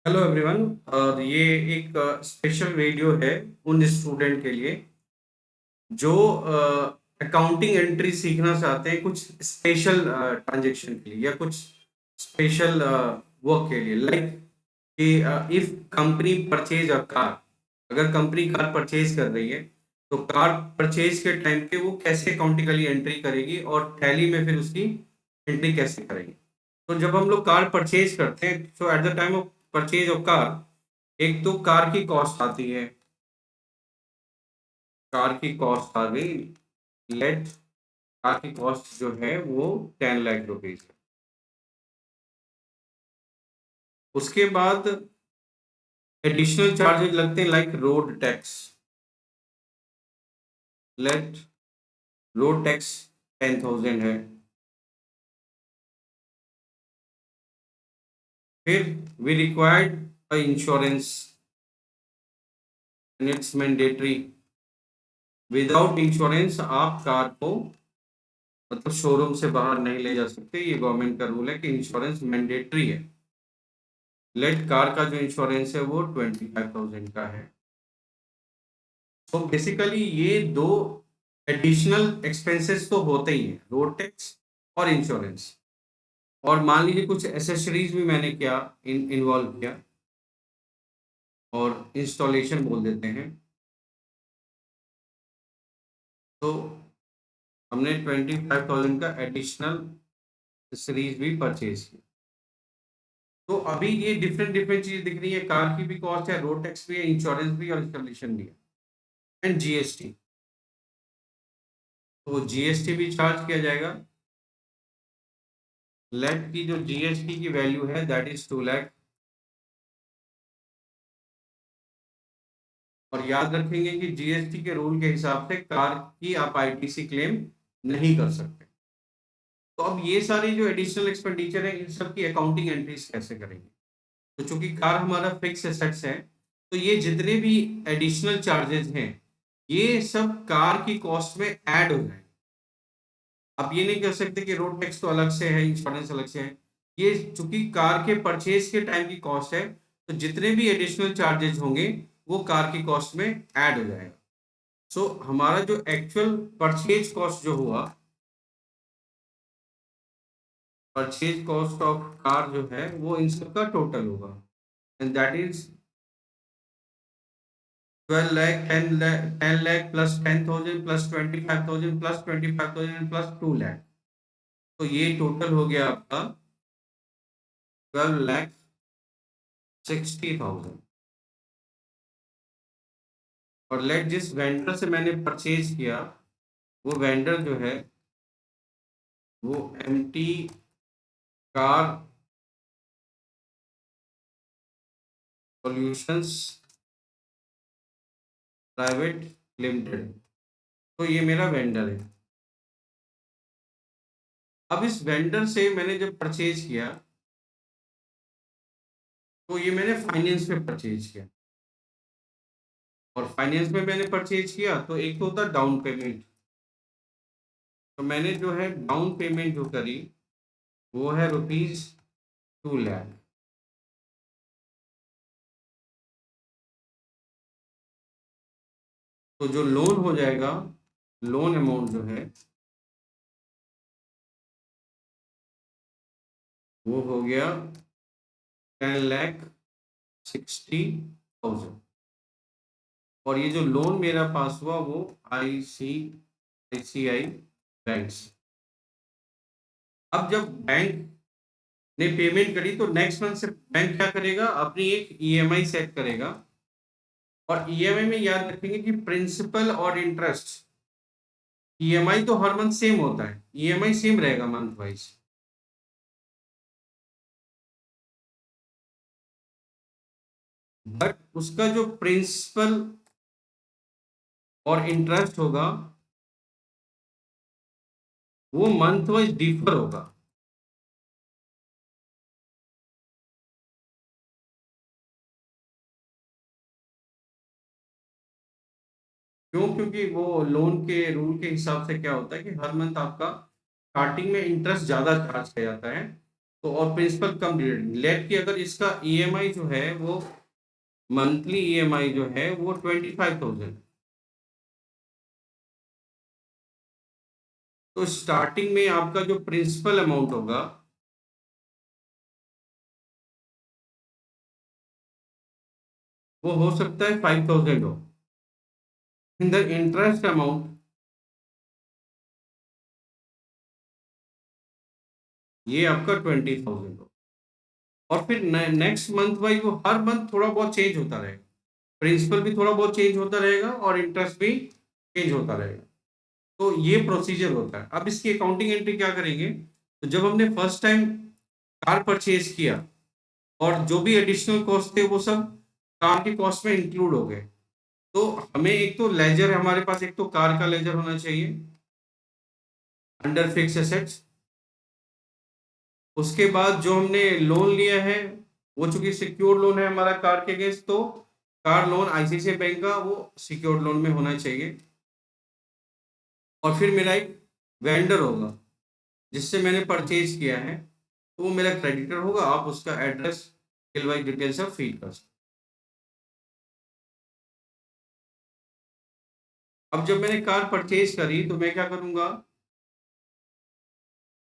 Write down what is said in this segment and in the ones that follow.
Hello everyone. और ये एक स्पेशल वीडियो है उन स्टूडेंट के लिए जो अकाउंटिंग एंट्री सीखना चाहते हैं कुछ स्पेशल ट्रांजैक्शन के लिए या कुछ स्पेशल वर्क के लिए, लाइक कि if company purchase a car, अगर कंपनी कार परचेज कर रही है तो कार परचेज के टाइम पे वो कैसे अकाउंटिकली एंट्री करेगी और टैली में फिर उसकी एंट्री कैसे करेगी। तो जब हम लोग कार परचेज करते हैं, so at the time of purchase of car, एक तो कार की कॉस्ट आती है। कार की कॉस्ट आ गई। लेट कार की कॉस्ट जो है वो 10 लाख रुपीज है। उसके बाद एडिशनल चार्जेज लगते हैं, like road tax. Let road tax 10,000 है। फिर we required insurance and it's mandatory. Without insurance आप कार को मतलब शोरूम से बाहर नहीं ले जा सकते, ये गवर्नमेंट का रूल है कि इंश्योरेंस मैंडेटरी है। लेट कार का जो इंश्योरेंस है वो 25,000 का है। तो बेसिकली ये दो एडिशनल एक्सपेंसेस तो होते ही हैं, रोड टैक्स और इंश्योरेंस। और मान लीजिए कुछ एसेसरीज भी मैंने क्या इन्वॉल्व किया और इंस्टॉलेशन बोल देते हैं, तो हमने 25,000 का एडिशनल एसेसरीज भी परचेज की। तो अभी ये डिफरेंट डिफरेंट चीज दिख रही है, कार की भी कॉस्ट है, रोड टैक्स भी है, इंश्योरेंस भी और इंस्टॉलेशन भी है, एंड जीएसटी। तो जीएसटी भी चार्ज किया जाएगा। लेट की जो जीएसटी की वैल्यू है दैट इज 2 लाख। और याद रखेंगे कि जीएसटी के रूल के हिसाब से कार की आप आईटीसी क्लेम नहीं कर सकते। तो अब ये सारी जो एडिशनल एक्सपेंडिचर है, इन सब की अकाउंटिंग एंट्रीज कैसे करेंगे। तो चूंकि कार हमारा फिक्स एसेट्स है, तो ये जितने भी एडिशनल चार्जेस हैं ये सब कार की कॉस्ट में ऐड हो जाएंगे। आप ये नहीं कह सकते कि रोड टैक्स तो अलग से है, इंश्योरेंस अलग से है। ये चूंकि कार के परचेज के टाइम की कॉस्ट है, तो जितने भी एडिशनल चार्जेस होंगे वो कार की कॉस्ट में ऐड हो जाएगा। सो हमारा जो एक्चुअल परचेज कॉस्ट जो हुआ, परचेज कॉस्ट ऑफ कार जो है वो इन सब का टोटल होगा, and that is 12 lakh, 10 lakh, 10 lakh plus 10,000 plus 25,000 plus 25,000 plus 2 lakh. तो ये टोटल हो गया आपका 12,60,000। और लेट जिस वेंडर से मैंने परचेज किया, वो वेंडर जो है वो MT car solutions private limited. तो ये मेरा वेंडर है। अब इस वेंडर से मैंने जब परचेज किया, तो ये मैंने फाइनेंस पे परचेज किया। और फाइनेंस में मैंने परचेज किया तो एक तो होता डाउन पेमेंट। तो मैंने जो है डाउन पेमेंट जो करी वो है रुपीज 2 लाख। तो जो लोन हो जाएगा, लोन अमाउंट जो है वो हो गया 10,60,000। और ये जो लोन मेरा पास हुआ वो आईसीआईसीआई बैंक से। अब जब बैंक ने पेमेंट करी तो नेक्स्ट मंथ से बैंक क्या करेगा, अपनी एक ईएमआई सेट करेगा। और ईएमआई में याद रखेंगे कि प्रिंसिपल और इंटरेस्ट, ईएमआई तो हर मंथ सेम होता है, ईएमआई सेम रहेगा मंथ वाइज, बट उसका जो प्रिंसिपल और इंटरेस्ट होगा वो मंथ वाइज डिफर होगा। क्यों? क्योंकि वो लोन के रूल के हिसाब से क्या होता है कि हर मंथ आपका स्टार्टिंग में इंटरेस्ट ज्यादा चार्ज किया जाता है, तो और प्रिंसिपल कम डिडक्ट, लेट की अगर इसका ईएमआई जो है वो मंथली ईएमआई जो है वो 25,000, तो स्टार्टिंग में आपका जो प्रिंसिपल अमाउंट होगा वो हो सकता है 5,000 हो, इन द इंटरेस्ट अमाउंट ये आपका 20,000 हो। और फिर नेक्स्ट मंथ वाइज वो हर मंथ थोड़ा बहुत चेंज होता रहेगा, प्रिंसिपल भी थोड़ा बहुत चेंज होता रहेगा और इंटरेस्ट भी चेंज होता रहेगा। तो ये प्रोसीजर होता है। अब इसकी अकाउंटिंग एंट्री क्या करेंगे, तो जब हमने फर्स्ट टाइम कार परचेज किया और जो भी एडिशनल कॉस्ट थे वो सब कार की कॉस्ट में इंक्लूड हो गए, तो हमें एक तो लेजर, हमारे पास एक तो कार का लेजर होना चाहिए अंडर फिक्स एसेट्स। उसके बाद जो हमने लोन लिया है वो चूंकि सिक्योर लोन है हमारा कार के अगेंस्ट, तो कार लोन आईसीआईसीआई बैंक का वो सिक्योर लोन में होना चाहिए। और फिर मेरा एक वेंडर होगा जिससे मैंने परचेज किया है, तो वो मेरा क्रेडिटर होगा। आप उसका एड्रेस बिल वाइज डिटेल सब फीड कर सकते हैं। अब जब मैंने कार परचेज करी तो मैं क्या करूंगा,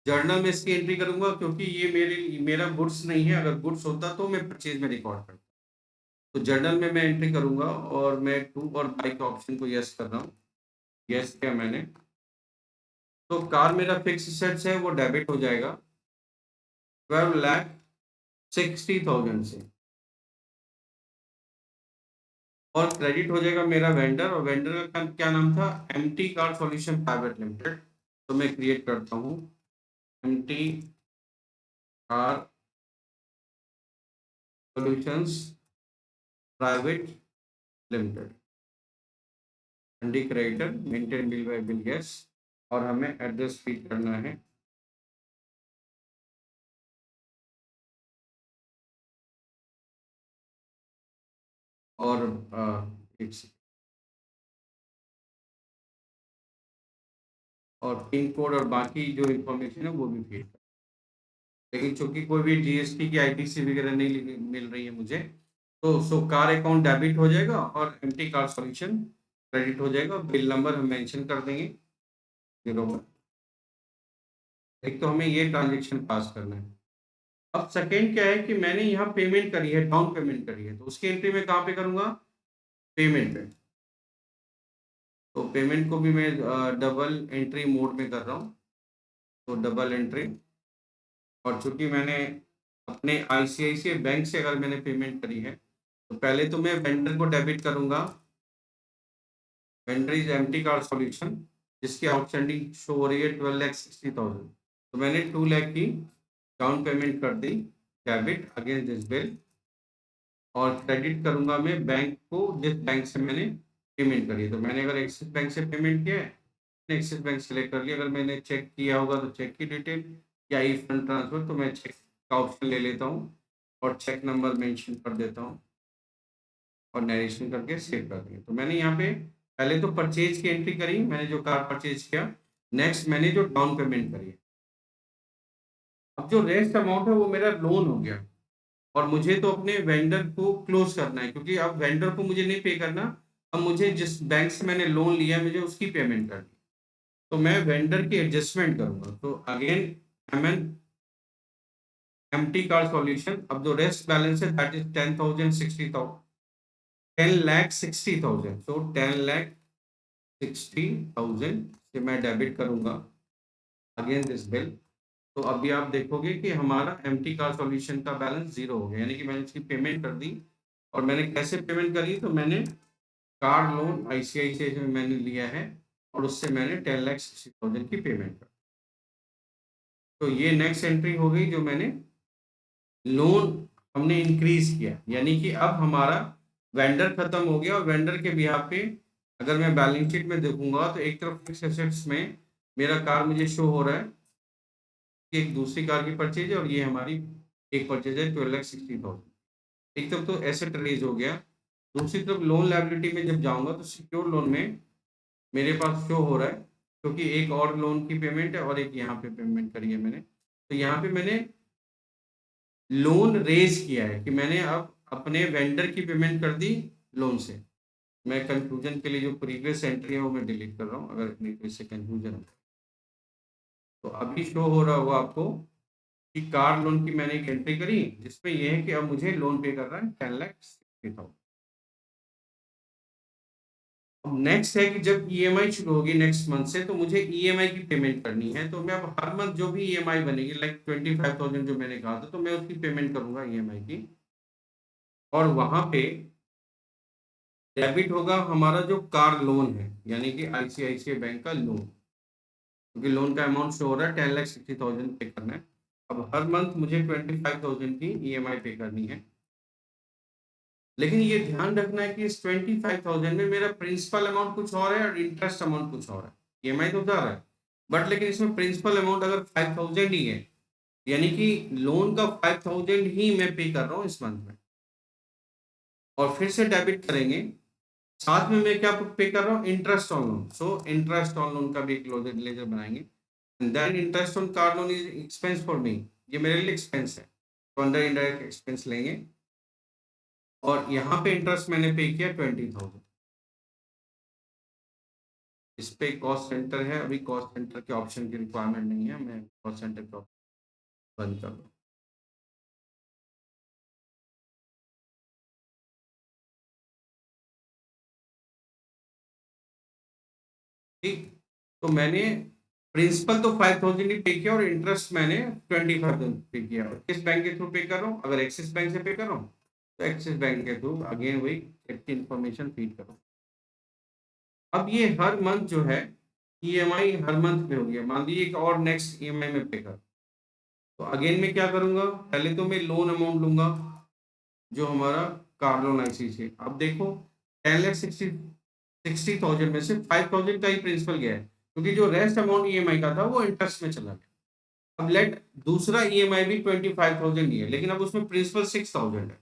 जर्नल में इसकी एंट्री करूंगा, क्योंकि ये मेरा गुड्स नहीं है। अगर गुड्स होता तो मैं परचेज में रिकॉर्ड करता। तो जर्नल में मैं एंट्री करूंगा और मैं टू और बाई के ऑप्शन को यस कर रहा हूँ। यस किया मैंने, तो कार मेरा फिक्स सेट्स है वो डेबिट हो जाएगा 12,60,000 से, और क्रेडिट हो जाएगा मेरा वेंडर। और वेंडर का क्या नाम था, MT car solution private limited. तो मैं क्रिएट करता हूँ MT car solutions private limited, sundry creditor, maintain bill by bill गैस, और हमें एड्रेस फीड करना है। और एक सेकंड, और पिन कोड और बाकी जो इन्फॉर्मेशन है वो भी फीड कर, लेकिन चूंकि कोई भी जीएसटी की आईटीसी वगैरह नहीं मिल रही है मुझे, तो सो कार अकाउंट डेबिट हो जाएगा और एमटी कार सॉल्यूशन क्रेडिट हो जाएगा। बिल नंबर हम मेंशन कर देंगे 01। एक तो हमें ये ट्रांजेक्शन पास करना है। अब सेकेंड क्या है कि मैंने यहाँ पेमेंट करी है, डाउन पेमेंट करी है, तो उसकी एंट्री मैं कहाँ पे करूँगा, पेमेंट पे। तो पेमेंट को भी मैं डबल एंट्री मोड में कर रहा हूँ, तो डबल एंट्री। और चूंकि मैंने अपने आईसीआईसीआई बैंक से अगर मैंने पेमेंट करी है, तो पहले तो मैं वेंडर को डेबिट करूंगा, vendor is empty car solution, जिसकी आउटस्टैंडिंग शो हो रही है 12,60,000। तो मैंने 2 लाख की डाउन पेमेंट कर दी डेबिट अगेंस्ट दिस बिल, और क्रेडिट करूंगा मैं बैंक को जिस बैंक से मैंने पेमेंट करी है। तो मैंने अगर एक्सिस बैंक से पेमेंट किया है, एक्सिस बैंक सेलेक्ट कर लिया। अगर मैंने चेक किया होगा तो चेक की डिटेल, या ई फंड ट्रांसफर, तो मैं चेक का ऑप्शन ले लेता हूँ और चेक नंबर मेंशन कर देता हूँ और नरेशन करके सेव कर दिया। तो मैंने यहाँ पे पहले तो परचेज की एंट्री करी, मैंने जो कार परचेज किया। नेक्स्ट मैंने जो डाउन पेमेंट करी है। अब जो रेस्ट अमाउंट है वो मेरा लोन हो गया, और मुझे तो अपने वेंडर को क्लोज करना है, क्योंकि अब वेंडर को मुझे नहीं पे करना। अब मुझे जिस बैंक से मैंने लोन लिया है मुझे उसकी पेमेंट करनी। तो मैं वेंडर की एडजस्टमेंट करूंगा। तो again M N empty car solution, अब जो रेस्ट बैलेंस है दैट इज 10,60,000, सो 10,60,000 से मैं डेबिट करूंगा अगेन दिस बिल। तो अभी आप देखोगे कि हमारा एम्प्टी कार सॉल्यूशन का बैलेंस जीरो हो गया, यानी कि मैंने इसकी पेमेंट कर दी। और मैंने कैसे पेमेंट करी, तो मैंने कार लोन आईसीआईसीआई से मैंने लिया है और उससे मैंने 10,60,000 की पेमेंट कर। तो ये नेक्स्ट एंट्री हो गई, जो मैंने लोन हमने इंक्रीज किया, यानी कि अब हमारा वेंडर खत्म हो गया। और वेंडर के बिहाफ पे अगर मैं बैलेंस शीट में देखूंगा तो एक तरफ फिक्स एसेट्स में मेरा कार मुझे शो हो रहा है कि एक दूसरी कार की परचेज है, और ये हमारी एक परचेज है 12,60,000। एक तरफ तो एसेट रेज हो गया, दूसरी तरफ लोन लायबिलिटी में जब जाऊंगा तो सिक्योर लोन में मेरे पास शो हो रहा है, क्योंकि एक और लोन की पेमेंट है और एक यहाँ पे पेमेंट करी है मैंने। तो यहाँ पे मैंने लोन रेज किया है कि मैंने अब अपने वेंडर की पेमेंट कर दी लोन से। मैं कंफ्यूजन के लिए जो प्रीवियस एंट्री है वो मैं डिलीट कर रहा हूँ, अगर नहीं तो इससे कंफ्यूजन हो। तो अभी शो हो रहा होगा आपको कि कार लोन की मैंने एक एंट्री करी, जिसमें ये है कि अब मुझे लोन पे कर रहा है 10,60,000। अब नेक्स्ट है कि जब ईएमआई शुरू होगी नेक्स्ट मंथ से, तो मुझे ईएमआई की पेमेंट करनी है। तो मैं अब हर मंथ जो भी ईएमआई बनेगी, लाइक 25,000 जो मैंने कहा था, तो मैं उसकी पेमेंट करूंगा ईएमआई की। और वहां पे डेबिट होगा हमारा जो कार लोन है, यानी कि आईसीआईसीआई बैंक का लोन, क्योंकि लोन का अमाउंट शो हो रहा है 10,60,000 पे करना है। अब हर मंथ मुझे 25,000 की ईएमआई पे करनी है। लेकिन ये ध्यान रखना है कि इस 25,000 में मेरा प्रिंसिपल अमाउंट कुछ और है और इंटरेस्ट अमाउंट कुछ और है। ईएमआई तो जा रहा है, बट लेकिन इसमें प्रिंसिपल अमाउंट अगर 5,000 ही है, यानी कि लोन का 5,000 ही मैं पे कर रहा हूँ इस मंथ में, और फिर से डेबिट करेंगे, साथ में मैं क्या पे कर रहा हूँ, interest on loan. So interest on loan का भी एक लेजर बनाएंगे। Then interest on car loan is expense for me, ये मेरे लिए एक्सपेंस है, तो अंडर इनडायरेक्ट एक्सपेंस लेंगे। और यहाँ पे इंटरेस्ट मैंने पे किया 20,000। इस पे कॉस्ट सेंटर है, अभी कॉस्ट सेंटर के ऑप्शन की रिक्वायरमेंट नहीं है, मैं कॉस्ट सेंटर का बंद कर दूँ। ठीक, तो मैंने प्रिंसिपल तो 5,000 ही पे किया और इंटरेस्ट मैंने 25,000 पे किया। किस बैंक के थ्रू पे कर रहा हूँ, अगर एक्सिस बैंक से पे कर रहा हूँ तो एक्सिस बैंक के थ्रू अगेन वही इन्फॉर्मेशन फीड करो। अब ये हर मंथ जो है ईएमआई हर मंथ पे हो गया, मान लीजिए एक और नेक्स्ट ईएमआई में पे कर, तो अगेन मैं क्या करूंगा, पहले तो मैं लोन अमाउंट लूंगा जो हमारा कार लोन आईसीसी। अब देखो 10,60,000 में से 5,000 का ही प्रिंसिपल गया है, क्योंकि जो रेस्ट अमाउंट ईएमआई का था वो इंटरेस्ट में चला गया। अब लेट दूसरा ईएमआई भी 25,000 ही है, लेकिन अब उसमें प्रिंसिपल 6,000 है,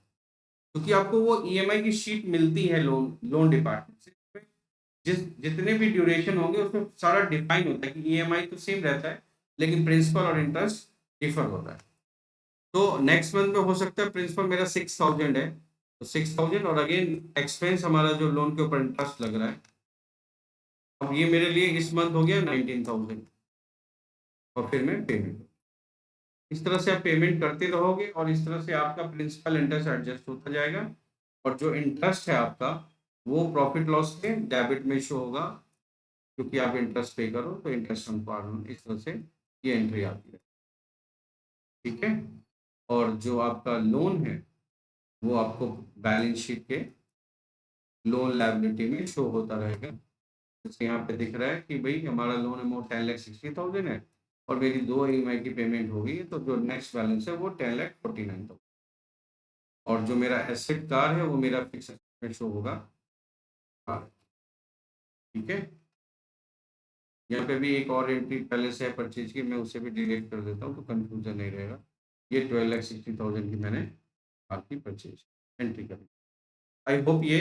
क्योंकि आपको वो ईएमआई की शीट मिलती है लोन लोन डिपार्टमेंट से, जितने भी ड्यूरेशन होंगे उसमें सारा डिफाइन होता है कि ईएमआई तो सेम रहता है, लेकिन प्रिंसिपल और इंटरेस्ट डिफर होता है। तो नेक्स्ट मंथ में हो सकता है प्रिंसिपल मेरा 6,000 है, तो 6,000 और अगेन एक्सपेंस हमारा जो लोन के ऊपर इंटरेस्ट लग रहा है, अब ये मेरे लिए इस मंथ हो गया 19,000, और फिर मैं पेमेंट, इस तरह से आप पेमेंट करते रहोगे और इस तरह से आपका प्रिंसिपल इंटरेस्ट एडजस्ट होता जाएगा। और जो इंटरेस्ट है आपका वो प्रॉफिट लॉस के डेबिट में शो होगा, क्योंकि आप इंटरेस्ट पे करो तो इंटरेस्ट ऑन कार्ड, इस तरह से ये एंट्री आती है। ठीक है, और जो आपका लोन है वो आपको बैलेंस शीट के लोन लायबिलिटी में शो होता रहेगा। जैसे यहाँ पे दिख रहा है कि भाई हमारा लोन अमाउंट 10,60,000 है और मेरी 2 ईएमआई की पेमेंट हो गई है, तो जो नेक्स्ट बैलेंस है वो 10,49,000, और जो मेरा एसेट कार है वो मेरा फिक्स में शो होगा कार। ठीक है, यहाँ पे भी एक और एंट्री पहले से है परचेज की, मैं उसे भी डिलीट कर देता हूँ तो कंफ्यूजन नहीं रहेगा। ये 12,60,000 की मैंने कार की परचेज एंट्री करी। आई होप ये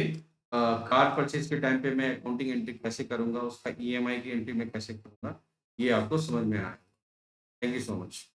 कार परचेज के टाइम पे मैं अकाउंटिंग एंट्री कैसे करूँगा, उसका ईएमआई की एंट्री मैं कैसे करूँगा, ये आपको समझ में आया। Thank you so much.